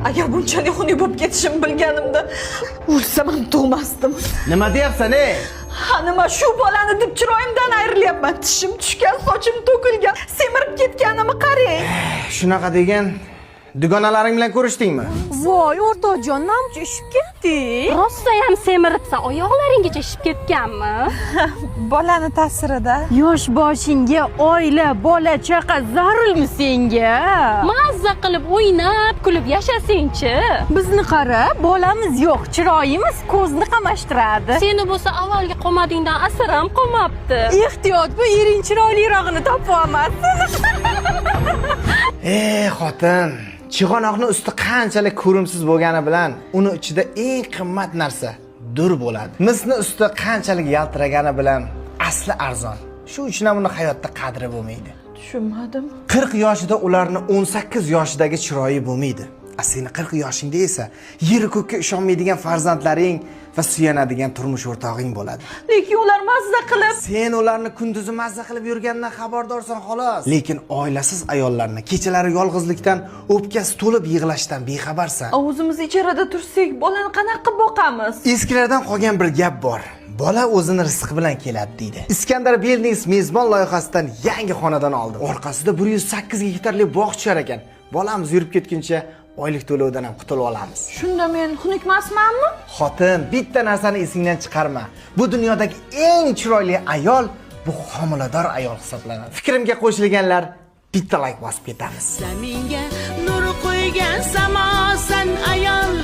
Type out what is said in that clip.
Agar bunchalik xunuk bo'lib ketishimni bilganimda, o'lsam ham tug'masdim. Nima deyapsan, Ha, nima shu bolani deb chiroyimdan ayrilyapman. Tishim tushgan, sochim to'kilgan, semirib ketganimni qarang. Shunaqa degan dugonalaring bilan ko'rishdingmi? Voy, o'rtoqjon, namcha ishib ketdik. Rosta ham semiribsan, oyoqlaringgacha shishib ketganmi? Bolani ta'sirida. Yosh boshingga oila, bola, chaqa zarurmi senga? Mazza qilib o'ynab, kulib yashasang-chi. Bizni qara, bolamiz yo'q, chiroyimiz ko'zni qamashtiradi. Seni bo'lsa avvalgi qomadingdan asar ham qolmabdi. Ehtiyot, bu ering chiroylirog'ini topib olmasin. Xotin, chig'anoqni usti qanchalik ko'rimsiz bo'lgani bilan, uni ichida eng qimmat narsa dur bo'ladi. Misni usti qanchalik yaltiragani bilan asli arzon. Shu uchun ham uni hayotda qadri bo'lmaydi. Tushunmadim. 40 yoshida ularni 18 yoshidagi chiroyi bo'lmaydi. Seni 40 yoshingda esa yer ko'kka ishonmaydigan farzandlaring va suyanadigan turmush o'rtog'ing bo'ladi. Lekin ular mazza qilib, Sen ularni kunduzi mazza qilib yurgandan xabardorsan xolos. Lekin oilasiz ayollarni kechalari yolg'izlikdan o'pkasi to'lib yig'lashdan bexabarsan. o'zimiz ijarada tursak, bolani qanaqa boqamiz? Eskilardan qolgan bir gap bor. Bola o'zini rizqi bilan keladi deydi. Iskandar Berdings mezbon loyihasidan yangi xonadon oldi. Orqasida 108 gektarli bog' tushar ekan. Bolamiz yurib ketguncha oylik to'lovdan ham qutulib olamiz. Shunda men xunukmasmanmi? Xotin, bitta narsani esingdan chiqarma. Bu dunyodagi eng chiroyli ayol bu homilador ayol hisoblanadi. Fikrimga qo'shilganlar bitta like bosib ketamiz. Zaminga nur qo'ygan samosan ayol